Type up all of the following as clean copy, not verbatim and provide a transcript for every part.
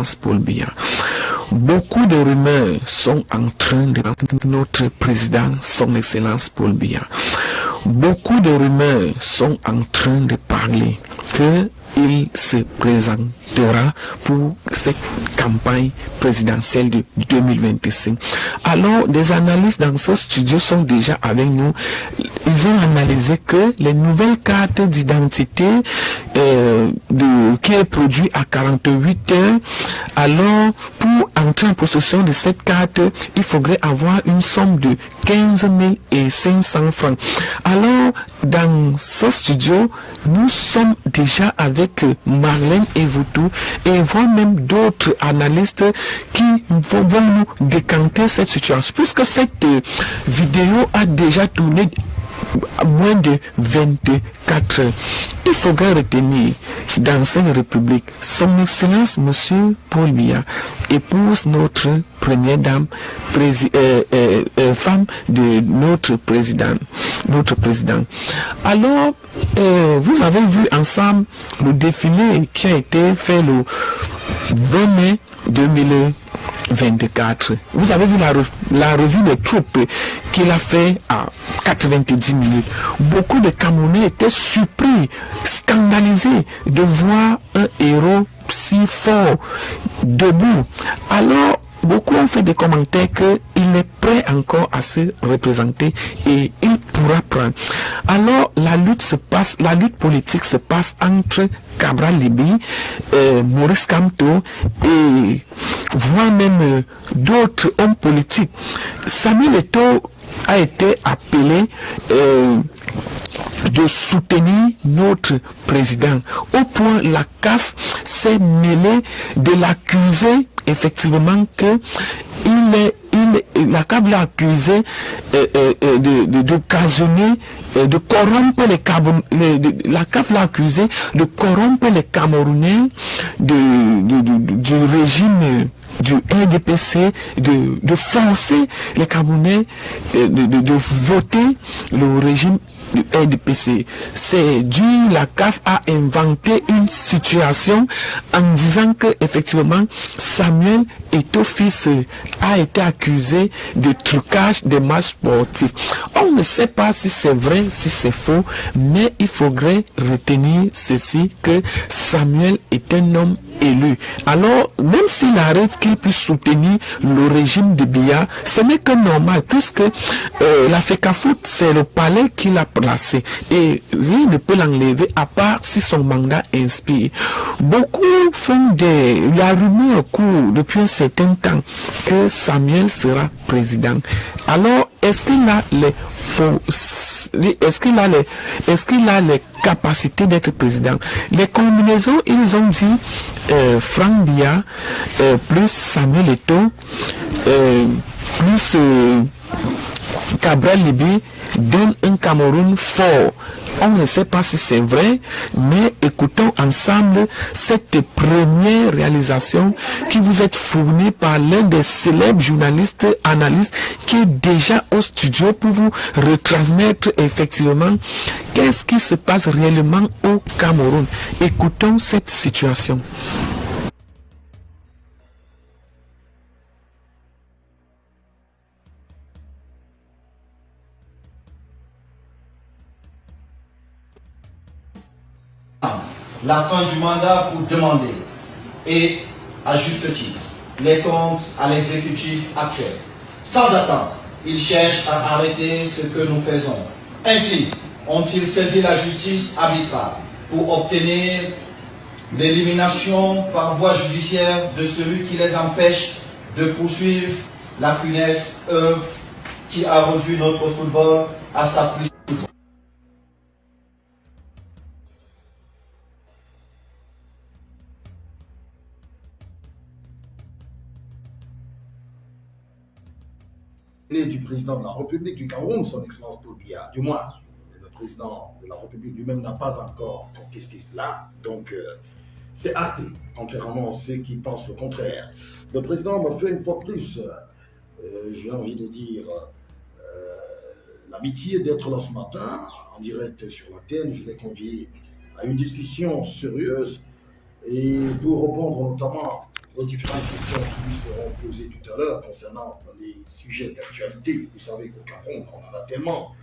Excellence Paul Biya. Beaucoup de rumeurs sont en train de notre président, son Excellence Paul Biya. Beaucoup de rumeurs sont en train de parler qu'il se présentera pour cette campagne présidentielle de 2025. Alors, des analystes dans ce studio sont déjà avec nous. Ils ont analysé que les nouvelles cartes d'identité qui est produit à 48 heures, alors pour entrer en possession de cette carte, il faudrait avoir une somme de 15 500 francs. Alors, dans ce studio, nous sommes déjà avec Marlène Evoutou et voire même d'autres analystes qui vont nous décanter cette situation. Puisque cette vidéo a déjà tourné à moins de 24 heures. Il faudrait retenir dans cette république, son Excellence Monsieur Paul Biya épouse notre première dame, femme de notre président. Alors, vous avez vu ensemble le défilé qui a été fait le 20 mai 2024. Vous avez vu la revue des troupes qu'il a fait à 90 minutes. Beaucoup de Camerounais étaient surpris, scandalisés de voir un héros si fort debout. Alors, beaucoup ont fait des commentaires qu'il est prêt encore à se représenter et il pourra prendre. Alors, la lutte politique se passe entre Cabral Libi, Maurice Kamto et voire même d'autres hommes politiques. Samuel Eto'o a été appelé de soutenir notre président. Au point, la CAF s'est mêlée de l'accuser effectivement que la CAF l'a accusé d'occasionner, de corrompre la CAF l'a accusé de corrompre les Camerounais du régime du RDPC, de forcer les Camerounais de voter le régime du RDPC. C'est dû, la CAF a inventé une situation en disant que effectivement Samuel Eto'o fils a été accusé de trucage des matchs sportifs. On ne sait pas si c'est vrai, si c'est faux, mais il faudrait retenir ceci, que Samuel est un homme élu. Alors, même s'il arrive qu'il puisse soutenir le régime de Biya, ce n'est que normal, puisque la FECAFOOT, c'est le palais qui l'a placé. Et rien ne peut l'enlever, à part si son mandat inspire. Beaucoup font la rumeur court depuis un certain temps que Samuel sera président. Alors, est-ce qu'il a les capacités d'être président? Les combinaisons, ils ont dit Franck Biya plus Samuel Eto'o plus Cabral Libi donne un Cameroun fort. On ne sait pas si c'est vrai, mais écoutons ensemble cette première réalisation qui vous est fournie par l'un des célèbres journalistes analystes qui est déjà au studio pour vous retransmettre effectivement qu'est-ce qui se passe réellement au Cameroun. Écoutons cette situation. La fin du mandat pour demander, et à juste titre, les comptes à l'exécutif actuel. Sans attendre, ils cherchent à arrêter ce que nous faisons. Ainsi, ont-ils saisi la justice arbitrale pour obtenir l'élimination par voie judiciaire de celui qui les empêche de poursuivre la funeste œuvre qui a rendu notre football à sa plus du président de la République du Cameroun, son Excellence Paul Biya, du moins, le président de la République lui-même n'a pas encore contesté cela, donc c'est acté, contrairement à ceux qui pensent le contraire. Le président m'a fait une fois plus, j'ai envie de dire, l'amitié d'être là ce matin, en direct sur l'antenne. Je l'ai convié à une discussion sérieuse et pour répondre notamment aux différentes questions qui lui seront posées tout à l'heure concernant les sujets d'actualité. Vous savez qu'au Cameroun, on en a tellement.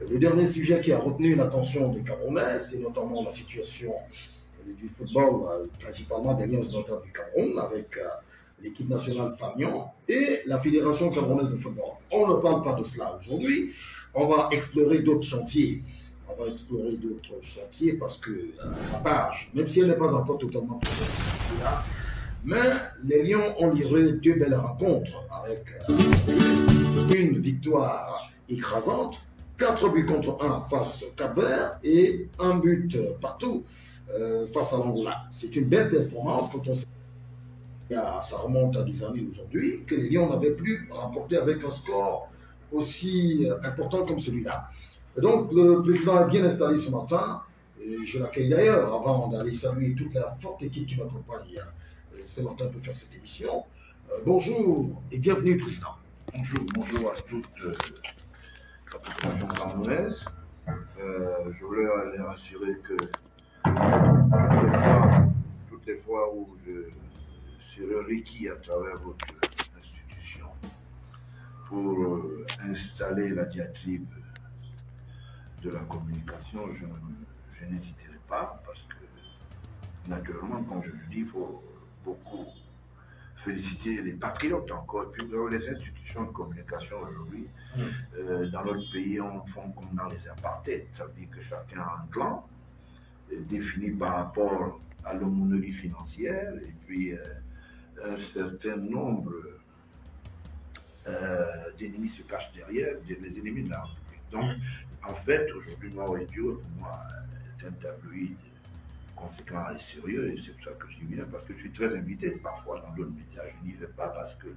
Le dernier sujet qui a retenu l'attention des Camerounais, c'est notamment la situation du football, principalement des Lions notables du Cameroun, avec l'équipe nationale Fagnon et la Fédération camerounaise de football. On ne parle pas de cela aujourd'hui. On va explorer d'autres chantiers. Parce que la page, même si elle n'est pas encore totalement là, mais les Lions ont livré 2 belles rencontres avec une victoire écrasante, 4 buts contre 1 face au Cap-Vert et 1 but partout face à l'Angola. C'est une belle performance quand on sait que ça remonte à des années aujourd'hui, que les Lions n'avaient plus remporté avec un score aussi important comme celui-là. Donc le président est bien installé ce matin, et je l'accueille d'ailleurs avant d'aller saluer toute la forte équipe qui m'accompagne ce matin pour faire cette émission. Bonjour et bienvenue président. Bonjour à toute la population camerounaise. Je voulais les rassurer que toutes les fois où je serai requis à travers votre institution pour installer la diatribe de la communication, je n'hésiterai pas parce que naturellement, comme je le dis, il faut beaucoup féliciter les patriotes encore, et puis les institutions de communication aujourd'hui. Dans notre pays, on font comme dans les apartheids, ça veut dire que chacun a un clan défini par rapport à l'aumônerie financière, et puis un certain nombre d'ennemis se cachent derrière, les ennemis de la République. Donc, en fait, aujourd'hui, Noir et Dio, pour moi, est un tabloïd conséquent et sérieux, et c'est pour ça que j'y viens, parce que je suis très invité parfois dans d'autres médias. Je n'y vais pas parce que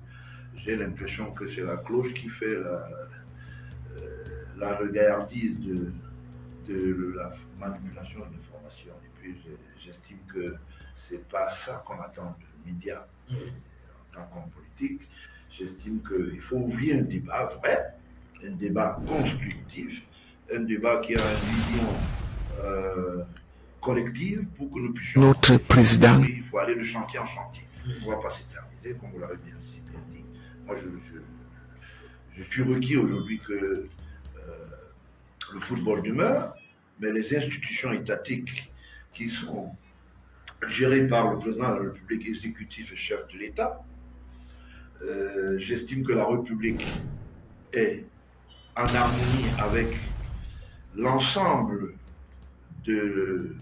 j'ai l'impression que c'est la cloche qui fait la regardise de la manipulation de l'information. Et puis j'estime que c'est pas ça qu'on attend de médias en tant qu'homme politique. J'estime qu'il faut ouvrir un débat vrai, un débat constructif, un débat qui a une vision collective pour que nous puissions... Notre président. Il faut aller de chantier en chantier. On ne va pas s'éterniser, comme vous l'avez bien dit. Moi, je suis requis aujourd'hui que le football demeure, mais les institutions étatiques qui sont gérées par le président de la République, exécutif et chef de l'État, j'estime que la République est en harmonie avec l'ensemble de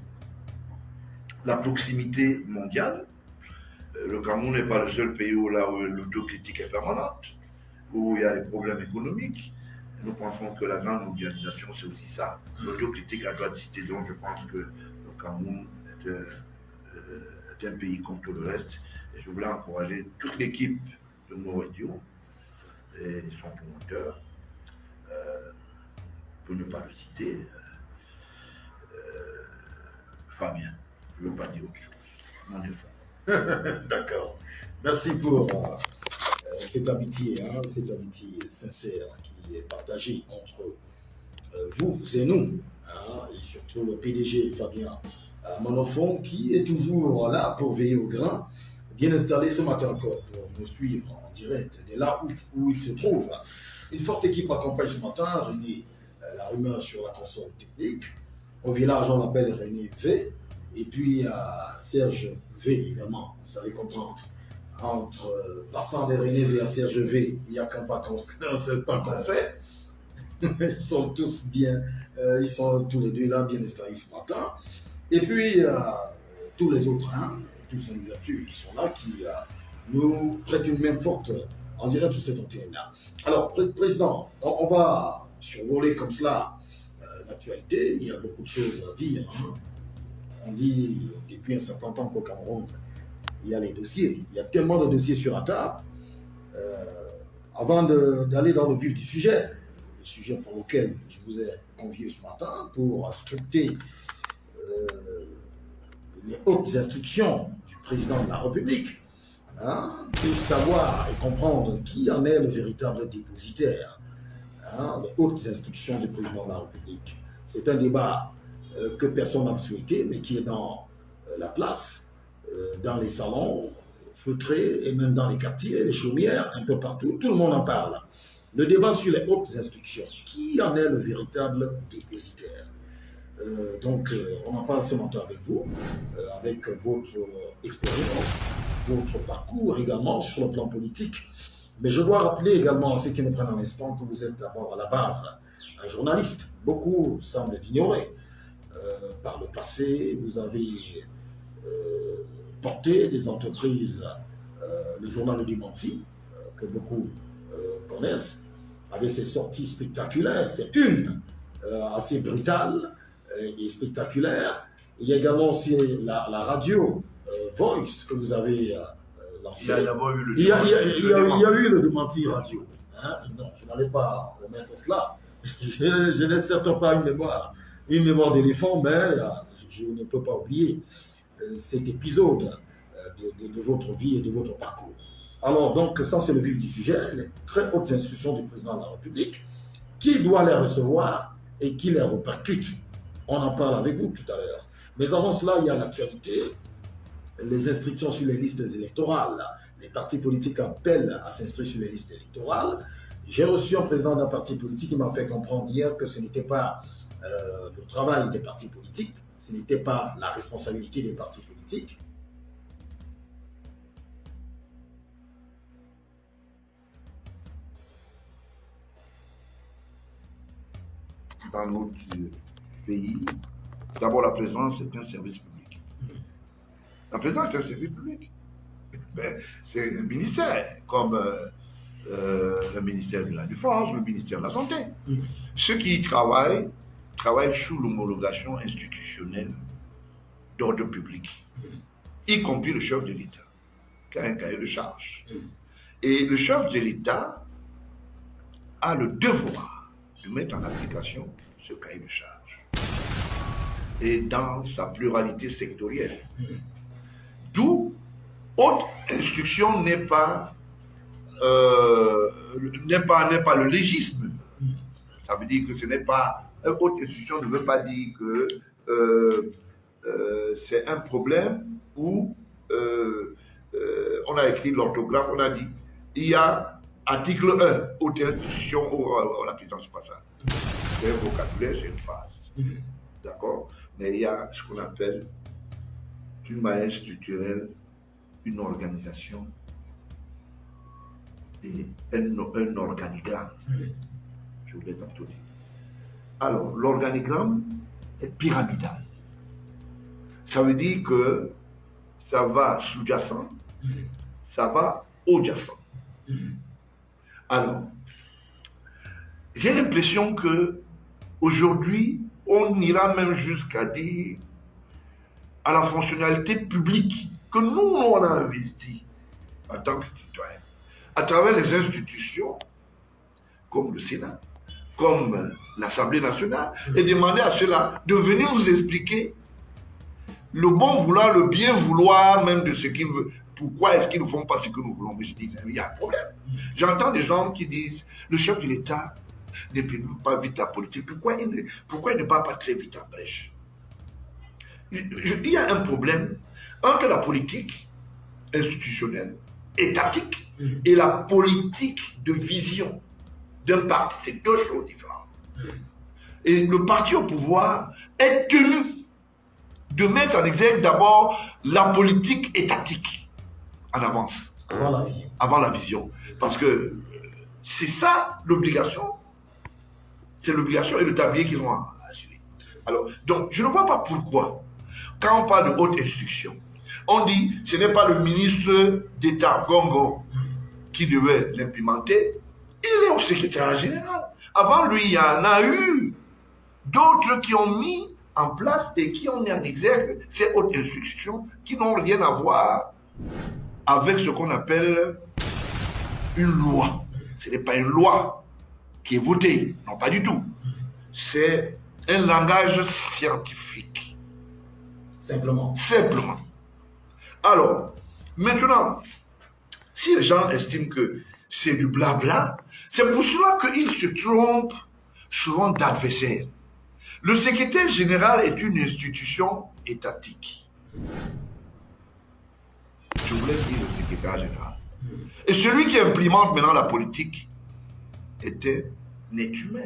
la proximité mondiale. Le Cameroun n'est pas le seul pays où l'autocritique est permanente, où il y a des problèmes économiques. Nous pensons que la grande mondialisation, c'est aussi ça. L'autocritique à droite de cité. Donc je pense que le Cameroun est un pays comme tout le reste. Et je voulais encourager toute l'équipe de Noir et Dio et son promoteur, pour ne pas le citer, Fabien. Je ne veux pas dire autre chose. Mon enfant. D'accord. Merci pour cette amitié sincère qui est partagée entre vous et nous, et surtout le PDG Fabien Monofon, qui est toujours là pour veiller au grain, bien installé ce matin encore pour nous suivre en direct de là où il se trouve. Une forte équipe accompagne ce matin René, la rumeur sur la console technique. Au village, on l'appelle René V. Et puis Serge V, évidemment, vous allez comprendre. Entre partant de René V à Serge V, il n'y a qu'un seul pas qu'on fait. Ils sont tous bien, ils sont tous les deux là, bien installés ce matin. Et puis tous les autres, tous les ouvertures qui sont là, qui nous prêtent une main forte en direct sur cette antenne-là. Alors, Président, on va survoler comme cela l'actualité. Il y a beaucoup de choses à dire. On dit depuis un certain temps qu'au Cameroun, il y a les dossiers. Il y a tellement de dossiers sur la table. Avant d'aller dans le vif du sujet, le sujet pour lequel je vous ai convié ce matin pour scruter les hautes instructions du président de la République, pour savoir et comprendre qui en est le véritable dépositaire. Les hautes instructions du président de la République. C'est un débat que personne n'a souhaité, mais qui est dans la place, dans les salons, feutré, et même dans les quartiers, les chaumières, un peu partout, tout le monde en parle. Le débat sur les hautes instructions, qui en est le véritable dépositaire? On en parle ce matin avec vous, avec votre expérience, votre parcours également sur le plan politique. Mais je dois rappeler également à ceux qui nous prennent un instant que vous êtes d'abord à la base un journaliste. Beaucoup semblent l'ignorer. Par le passé, vous avez porté des entreprises, le journal Le Démenti, que beaucoup connaissent, avec ses sorties spectaculaires. C'est une assez brutale et spectaculaire. Il y a également aussi la radio Voice que vous avez lancée. Il y a eu le Démenti radio. Hein? Non, je n'allais pas remettre cela. Je n'ai certes pas une mémoire d'éléphant, mais je ne peux pas oublier cet épisode de votre vie et de votre parcours. Alors, donc, ça, c'est le vif du sujet, les très hautes institutions du président de la République, qui doit les recevoir et qui les répercute. On en parle avec vous tout à l'heure. Mais avant cela, il y a l'actualité, les inscriptions sur les listes électorales. Les partis politiques appellent à s'inscrire sur les listes électorales. J'ai reçu un président d'un parti politique qui m'a fait comprendre hier que ce n'était pas le travail des partis politiques, ce n'était pas la responsabilité des partis politiques. Dans notre pays, d'abord la présidence c'est un service public. La présidence c'est un service public. C'est un ministère, comme le ministère de la Défense, le ministère de la Santé. Ceux qui y travaillent sous l'homologation institutionnelle d'ordre public, y compris le chef de l'État, qui a un cahier de charge. Et le chef de l'État a le devoir de mettre en application ce cahier de charge. Et dans sa pluralité sectorielle. D'où haute instruction n'est pas le légisme. Ça veut dire que ce n'est pas... Haute instruction ne veut pas dire que c'est un problème où on a écrit l'orthographe, on a dit, il y a article 1, haute institution, la présidence, c'est pas ça. C'est un vocabulaire, c'est une phrase. D'accord? Mais il y a ce qu'on appelle, d'une manière structurelle, une organisation et un organigramme. Je voulais tantôt dire. Alors, l'organigramme est pyramidal. Ça veut dire que ça va sous-jacent, ça va haut-jacent. Alors, j'ai l'impression que aujourd'hui, on ira même jusqu'à dire à la fonctionnalité publique que nous, on a investi en tant que citoyens, à travers les institutions, comme le Sénat, comme l'Assemblée nationale, et demander à ceux-là de venir nous expliquer le bon vouloir, le bien vouloir même de ce qu'ils veulent. Pourquoi est-ce qu'ils ne font pas ce que nous voulons? Mais je dis, il y a un problème. J'entends des gens qui disent, le chef de l'État n'implémente pas vite la politique. Pourquoi il ne part pas très vite en brèche? Il y a un problème entre la politique institutionnelle, étatique, et la politique de vision d'un parti. C'est deux choses différentes. Et le parti au pouvoir est tenu de mettre en exergue d'abord la politique étatique en avance. Avant la vision. Parce que c'est ça l'obligation. C'est l'obligation et le tablier qu'ils ont assuré. Alors, donc, je ne vois pas pourquoi, quand on parle de haute instruction, on dit ce n'est pas le ministre d'État Gongo qui devait l'implémenter, il est au secrétaire général. Avant lui, il y en a eu d'autres qui ont mis en place et qui ont mis en exergue ces hautes instructions qui n'ont rien à voir avec ce qu'on appelle une loi. Ce n'est pas une loi qui est votée, non pas du tout. C'est un langage scientifique. Simplement. Simplement. Alors, maintenant, si les gens estiment que c'est du blabla, c'est pour cela qu'ils se trompent souvent d'adversaire. Le secrétaire général est une institution étatique. Je voulais dire le secrétaire général. Et celui qui implémente maintenant la politique était Nétumé.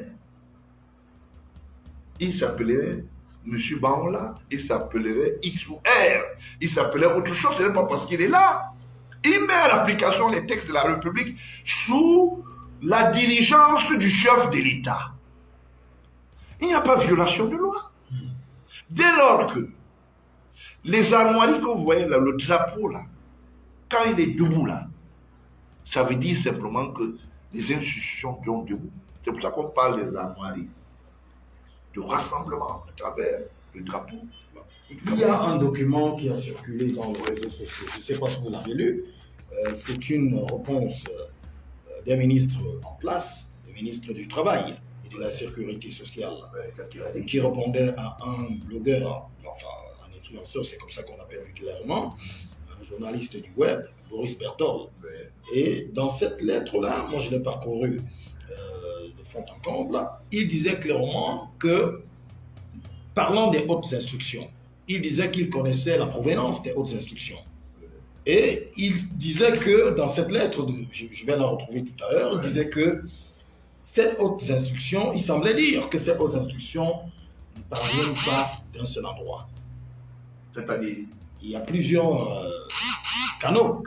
Il s'appellerait M. Baola, il s'appellerait X ou R, il s'appellerait autre chose, ce n'est pas parce qu'il est là. Il met à l'application les textes de la République sous la diligence du chef de l'État. Il n'y a pas de violation de loi. Dès lors que les armoiries que vous voyez là, le drapeau là, quand il est debout là, ça veut dire simplement que les institutions sont debout. C'est pour ça qu'on parle des armoiries de rassemblement à travers le drapeau. Il y a un document qui a circulé dans les réseaux sociaux, je ne sais pas si vous l'avez lu, c'est une réponse d'un ministre en place, le ministre du Travail et de la Sécurité sociale, qui répondait à un blogueur, enfin un influenceur, c'est comme ça qu'on appelle vulgairement, un journaliste du web, Boris Berthold. Et dans cette lettre-là, moi je l'ai parcourue de fond en comble, il disait clairement que, parlant des hautes instructions, il disait qu'il connaissait la provenance des hautes instructions. Et il disait que dans cette lettre, je vais la retrouver tout à l'heure, il disait que cette haute instruction, il semblait dire que ces hautes instructions ne parviennent pas d'un seul endroit. C'est-à-dire, il y a plusieurs canaux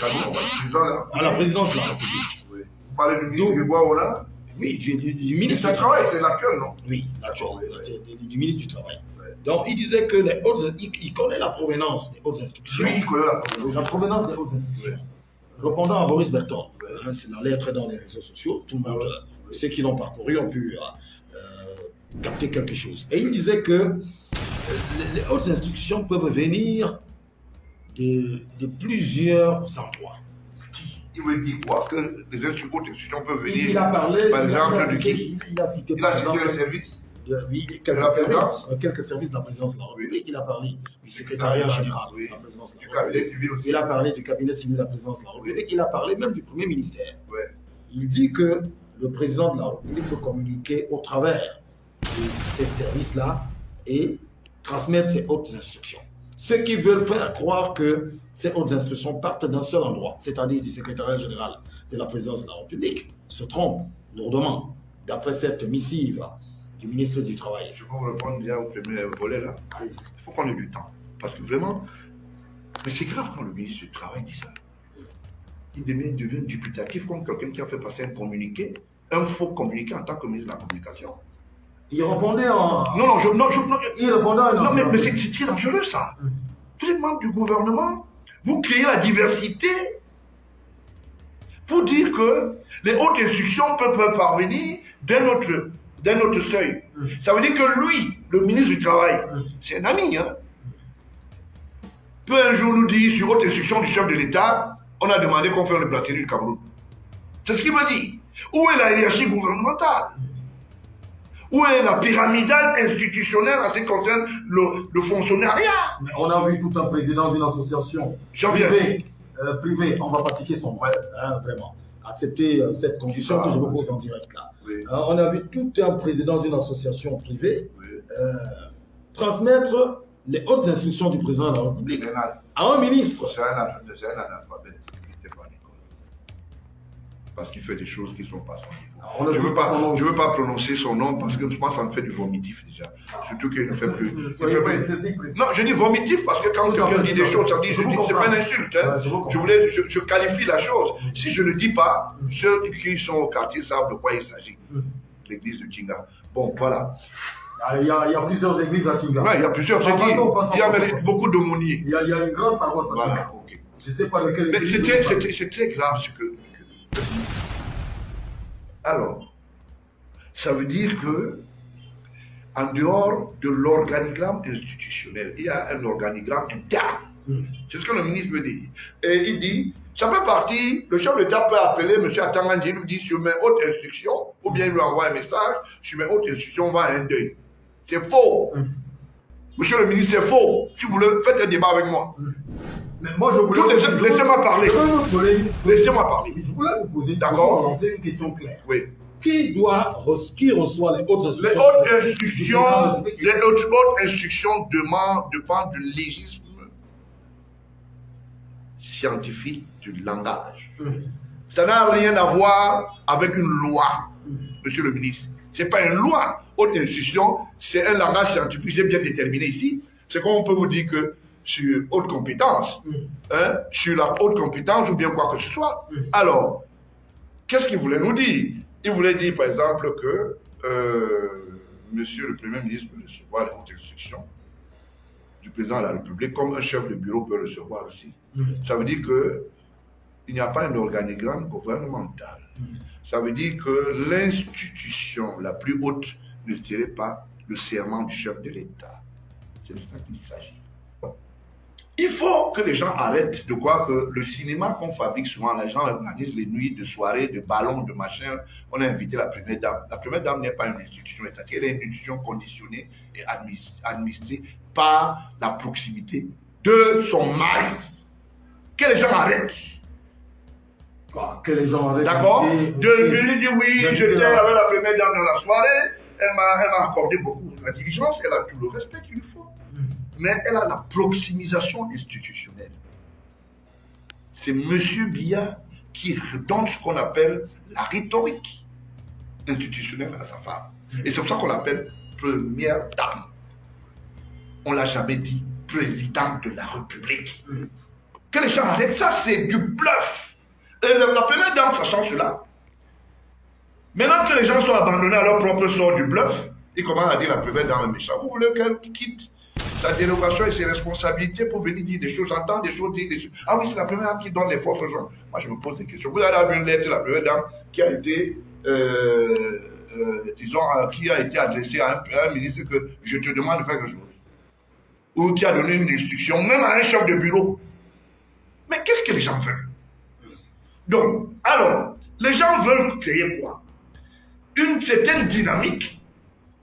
à la présidence de la République. Oui. Vous parlez du ministre du Bois, oui, du ministre du Travail, c'est l'actuel, non? Oui, l'actuel, du ministre du Travail. Donc, il disait que les hautes, il connaît la provenance des hautes instructions. Oui, il connaît la provenance des hautes instructions. Répondant à Boris Berthold, c'est la lettre dans les réseaux sociaux, tout le monde, ceux qui l'ont parcouru ont pu capter quelque chose. Et il disait que les hautes instructions peuvent venir de plusieurs endroits. Il veut dire quoi? Que les hautes institutions peuvent venir, il a parlé, par exemple, de qui? Il a cité le service. Quelques services de la présidence de la République. Il a parlé du secrétariat général de la présidence de la République. Il a parlé du cabinet civil de la présidence de la République. Il a parlé même du premier ministère. Il dit que le président de la République peut communiquer au travers de ces services-là et transmettre ses hautes instructions. Ceux qui veulent faire croire que ces hautes instructions partent d'un seul endroit, c'est-à-dire du secrétariat général de la présidence de la République, se trompent lourdement. D'après cette missive du ministre du Travail. Je peux vous répondre déjà au premier volet là. Il faut qu'on ait du temps. Parce que vraiment, mais c'est grave quand le ministre du Travail dit ça. Il devient dubitatif comme quelqu'un qui a fait passer un communiqué, un faux communiqué en tant que ministre de la Communication. Il répondait en... Non, il répondait en... Non, mais c'est très dangereux ça. Vous êtes membre du gouvernement, vous créez la diversité pour dire que les hautes instructions peuvent parvenir d'un autre seuil. Ça veut dire que lui, le ministre du Travail, c'est un ami. Peut un jour nous dire, sur haute instruction du chef de l'État, on a demandé qu'on fasse le bracelet du Cameroun. C'est ce qu'il veut dire. Où est la hiérarchie gouvernementale? Où est la pyramidale institutionnelle en ce qui concerne le fonctionnariat? Mais on a vu tout un président d'une association privée, on ne va pas citer son nom, vraiment, accepter cette condition que je vous pose en direct là. On a vu tout un président d'une association privée transmettre les hautes instructions du président de la République à un ministre. C'est un analphabète qui n'était pas à l'école. Parce qu'il fait des choses qui ne sont pas son niveau. Je ne veux pas prononcer son nom parce que je pense que ça me fait du vomitif déjà. Surtout qu'il ne fait plus. Non, je dis vomitif parce que quand quelqu'un dit des choses, ça me dit, c'est pas une insulte. Je qualifie la chose. Si je ne le dis pas, ceux qui sont au quartier savent de quoi il s'agit. L'église de Tinga. Bon, voilà. Il y a plusieurs églises à Tinga. Il y a plusieurs églises. Il y a beaucoup d'aumôniers. Il y a une grande paroisse à Tinga. Voilà, ok. Je ne sais pas lequel. Mais c'est très grave ce que. Alors, ça veut dire que, en dehors de l'organigramme institutionnel, il y a un organigramme interne. C'est ce que le ministre me dit. Et il dit, ça peut partir, le chef de l'État peut appeler M. Atangandji, lui dit sur mes hautes instructions, ou bien il lui envoie un message, sur mes hautes instructions, on va à un deuil. C'est faux. Monsieur le ministre, c'est faux. Si vous voulez, faites un débat avec moi. Mais moi, je voulais... Laissez-moi parler. Laissez-moi parler. Je voulais vous poser une question claire. Oui. Qui reçoit les hautes instructions? Les hautes instructions dépendent du légisme scientifique du langage. Ça n'a rien à voir avec une loi, monsieur le ministre. Ce n'est pas une loi. Haute institution, c'est un langage scientifique, j'ai bien déterminé ici. C'est comme on peut vous dire que sur haute compétence, sur la haute compétence ou bien quoi que ce soit. Alors, qu'est-ce qu'il voulait nous dire? Il voulait dire, par exemple, que monsieur le Premier ministre peut recevoir les hautes instructions du président de la République, comme un chef de bureau peut recevoir aussi. Ça veut dire qu'il n'y a pas un organigramme gouvernemental. Ça veut dire que l'institution la plus haute ne serait pas le serment du chef de l'État. C'est de ça qu'il s'agit. Il faut que les gens arrêtent de croire que le cinéma qu'on fabrique souvent, les gens organisent les nuits de soirées, de ballons, de machins. On a invité la première dame. La première dame n'est pas une institution étatique, elle est une institution conditionnée et administrée par la proximité de son mari. Que les gens arrêtent. Quoi, que les gens arrêtent. D'accord? De dire oui, j'étais avec la première dame dans la soirée, elle m'a accordé beaucoup. La diligence, elle a tout le respect qu'il lui faut. Mais elle a la proximisation institutionnelle. C'est M. Biya qui donne ce qu'on appelle la rhétorique institutionnelle à sa femme. Et c'est pour ça qu'on l'appelle première dame. On ne l'a jamais dit présidente de la République. Que les gens arrêtent, ça c'est du bluff. Et la première dame, sachant cela, maintenant que les gens sont abandonnés à leur propre sort du bluff, ils commencent à dire la première dame est méchante. Vous voulez qu'elle quitte sa dérogation et ses responsabilités pour venir dire des choses, j'entends des choses, dire des choses. Ah oui, c'est la première dame qui donne les forces aux gens. Moi, je me pose des questions. Vous avez vu une lettre de la première dame qui a été, qui a été adressée à un ministre que je te demande de faire quelque chose. Ou qui a donné une instruction, même à un chef de bureau. Mais qu'est-ce que les gens veulent? Donc, alors, les gens veulent créer quoi? Une certaine dynamique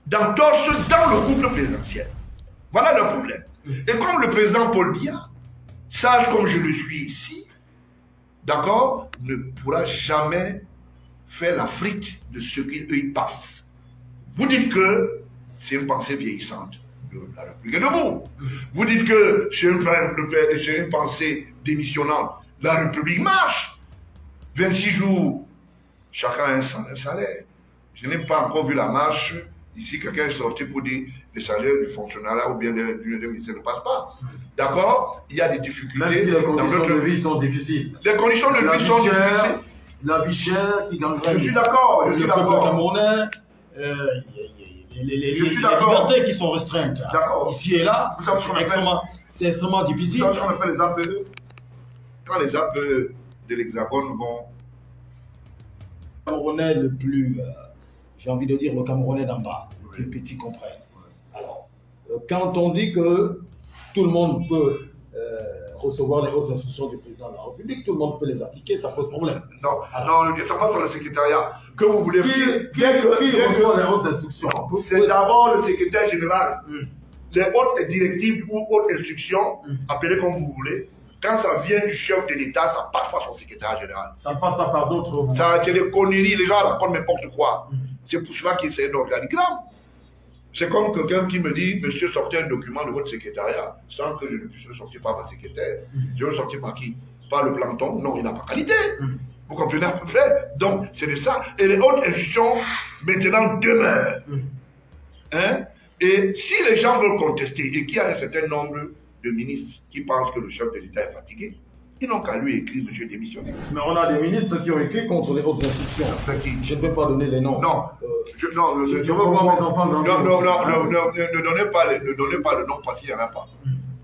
d'entorse dans le couple présidentiel. Voilà le problème. Et comme le président Paul Biya, sage comme je le suis ici, d'accord, ne pourra jamais faire la frite de ce qu'ils pensent. Vous dites que c'est une pensée vieillissante de la République debout. Vous dites que c'est une pensée démissionnante. La République marche. 26 jours, chacun a un salaire. Je n'ai pas encore vu la marche. Ici, quelqu'un est sorti pour dire que le salaire du fonctionnariat ou bien du ministère ne passe pas. D'accord? Il y a des difficultés. Même si les conditions de vie sont difficiles. Les conditions de vie sont difficiles. La vie chère qui gangrène. Je suis d'accord. Je suis d'accord. Camerounais, les libertés qui sont restreintes. D'accord. Ici et là, c'est extrêmement difficile. Vous savez ce qu'on appelle les APE? Quand les APE de l'Hexagone vont... Le Camerounais le plus... j'ai envie de dire le Camerounais d'en bas, que les petits comprennent. Alors, quand on dit que tout le monde peut recevoir les hautes instructions du président de la République, tout le monde peut les appliquer, ça pose problème. Non, non, ça passe sur le secrétariat. Que vous voulez Qui reçoit les hautes instructions? C'est d'abord le secrétaire général. Les hautes directives ou hautes instructions, appelez comme vous voulez, quand ça vient du chef de l'État, ça passe par son secrétaire général. Ça ne passe pas par d'autres. C'est des conneries, les gens racontent n'importe quoi. C'est pour cela qu'il c'est un organigramme. C'est comme quelqu'un qui me dit, monsieur, sortez un document de votre secrétariat, sans que je ne puisse le sortir par ma secrétaire. Je veux le sortir par qui? Par le plancton? Non, il n'a pas qualité. Vous comprenez à peu près? Donc, c'est de ça. Et les autres institutions, maintenant, demeurent. Hein? Et si les gens veulent contester, et qu'il y a un certain nombre de ministres qui pensent que le chef de l'État est fatigué, ils n'ont qu'à lui écrire, monsieur démissionnaire. Mais on a des ministres qui ont écrit contre les autres institutions. Je ne peux pas donner les noms. Non. Je veux voir mes enfants dans ne donnez pas le nom parce qu'il n'y en a pas.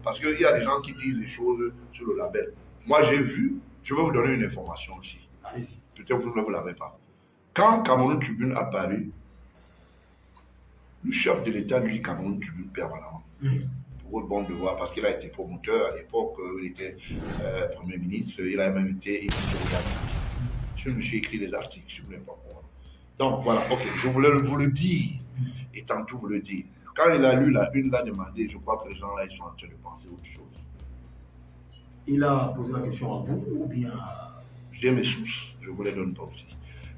Parce qu'il y a des gens qui disent des choses sur le label. Moi, j'ai vu, je vais vous donner une information aussi. Allez-y. Peut-être que vous ne vous l'avez pas. Quand Cameroun Tribune a paru, le chef de l'État, lui, Cameroun Tribune permanemment. Pour le bon devoir, parce qu'il a été promoteur à l'époque, il était Premier ministre, il a même été éditeur. Je me suis écrit des articles sur n'importe quoi. Donc voilà, ok, je voulais vous le dire, et tantôt vous le dire. Quand il a lu la une, l'a demandé, je crois que les gens là, ils sont en train de penser autre chose. Il a posé la question à vous ou bien... J'ai mes sources, je vous les donne pas aussi.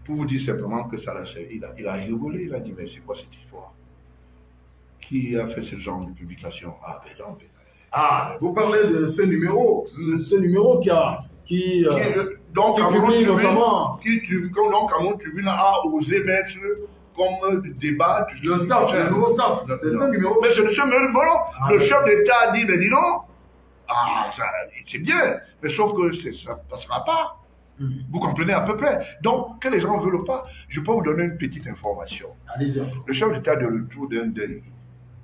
Pour vous dire simplement que ça l'a servi, il a rigolé, il a dit, mais c'est quoi cette histoire? Qui a fait ce genre de publication? Ah ben non, Ah, vous parlez de ce numéro qui donc, publie notamment donc Cameroun Tribune a osé mettre comme débat le staff, le nouveau staff. C'est ce numéro. Mais c'est le numéro. Le chef d'État a dit, mais dis non. Ah, c'est bien. Mais sauf que ça ne passera pas. Vous comprenez à peu près. Donc, que les gens ne veulent pas, je peux vous donner une petite information. Allez-y. Le chef d'État est de retour d'un deuil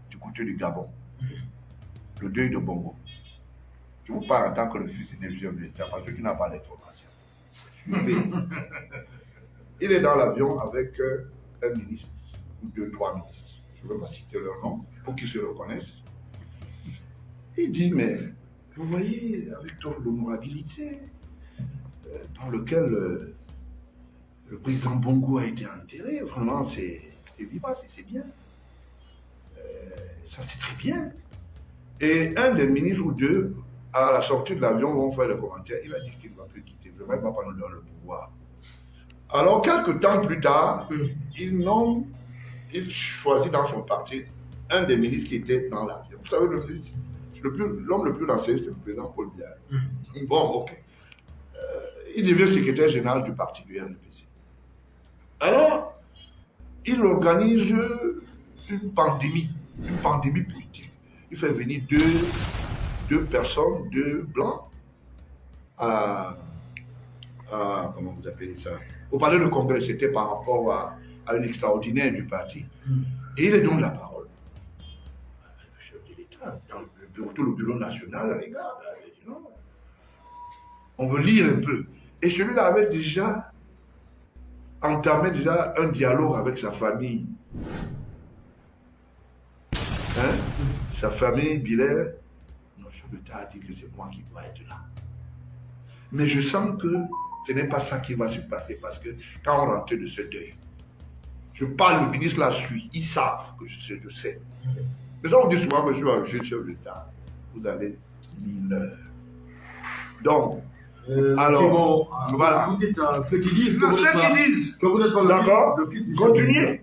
du côté du Gabon. Le deuil de Bongo. Je vous parle en tant que le fils aîné du chef d'État, parce qu'il n'a pas d'information. Il est dans l'avion avec un ministre, ou deux, trois ministres. Je ne vais pas citer leur nom, pour qu'ils se reconnaissent. Il dit, mais vous voyez, avec toute l'honorabilité dans lequel le président Bongo a été enterré, vraiment, c'est vivace, c'est bien. Ça, c'est très bien. Et un des ministres ou deux, à la sortie de l'avion, vont faire le commentaire. Il a dit qu'il ne va plus quitter. Vraiment, il ne va pas nous donner le pouvoir. Alors, quelques temps plus tard, il choisit dans son parti un des ministres qui était dans l'avion. Vous savez, l'homme le plus lancé, c'est le président Paul Biya. Bon, ok. Il devient secrétaire général du parti du RDPC. Alors, il organise une pandémie politique. Il fait venir deux personnes, deux blancs, comment vous appelez ça, au palais de congrès. C'était par rapport à une extraordinaire du parti. Et il leur donne la parole. Le chef de l'État, dans tout le bureau national, regarde, il dit non, on veut lire un peu. Et celui-là avait déjà entamé un dialogue avec sa famille. Hein? Sa famille, Bilal, le chef d'État a dit que c'est moi qui dois être là. Mais je sens que ce n'est pas ça qui va se passer parce que quand on rentre de ce deuil, je parle, le ministre la suit, ils savent que je sais. Mais ça, on dit souvent que je suis un chef d'État. Vous allez lire. Donc, alors, voilà. Vous dites ceux qui disent que vous n'êtes pas le fils du chef. Continuez.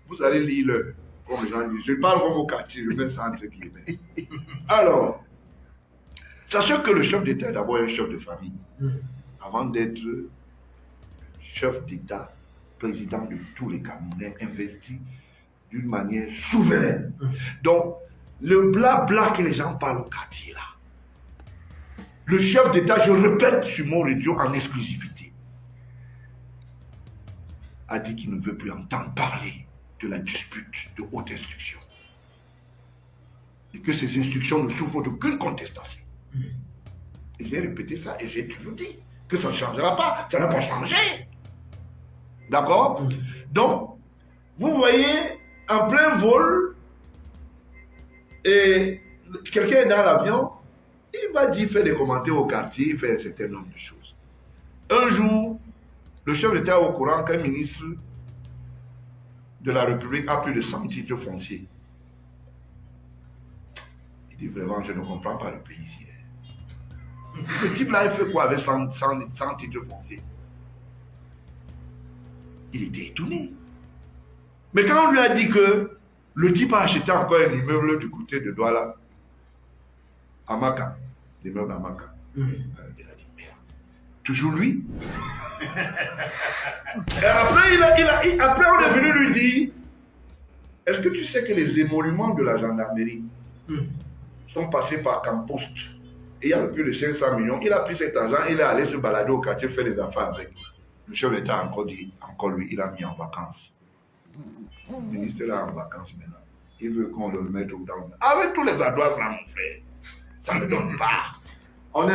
Vous allez lire comme les gens disent. Je parle comme au quartier, je vais sentir ce qui est. Alors, sachez que le chef d'État est d'abord un chef de famille. Avant d'être chef d'État, président de tous les Camerounais, investi d'une manière souveraine. Donc, le blabla que les gens parlent au quartier là, le chef d'État, je répète sur mon radio en exclusivité, a dit qu'il ne veut plus entendre parler de la dispute de haute instruction. Et que ces instructions ne souffrent d'aucune contestation. Et j'ai répété ça et j'ai toujours dit que ça ne changera pas. Ça n'a pas changé. D'accord? Donc, vous voyez, en plein vol, et quelqu'un est dans l'avion, il va dire, faire des commentaires au quartier, faire un certain nombre de choses. Un jour, le chef d'État est au courant qu'un ministre de la République a plus de 100 titres fonciers. Il dit vraiment, je ne comprends pas le pays ici. Le type là, il fait quoi avec 100 titres fonciers? Il était étonné. Mais quand on lui a dit que le type a acheté encore un immeuble du côté de Douala, à Maka, l'immeuble à Maka, il a dit merde. Toujours lui. Et après, on est venu lui dire, est-ce que tu sais que les émoluments de la gendarmerie sont passés par Campost et il y a plus de 500 millions. Il a pris cet argent, il est allé se balader au quartier, faire des affaires avec. Le chef d'État a encore dit, encore lui, il a mis en vacances. Le ministre est là en vacances maintenant. Il veut qu'on le mette au down. Avec tous les adroits là, mon frère, ça ne donne pas.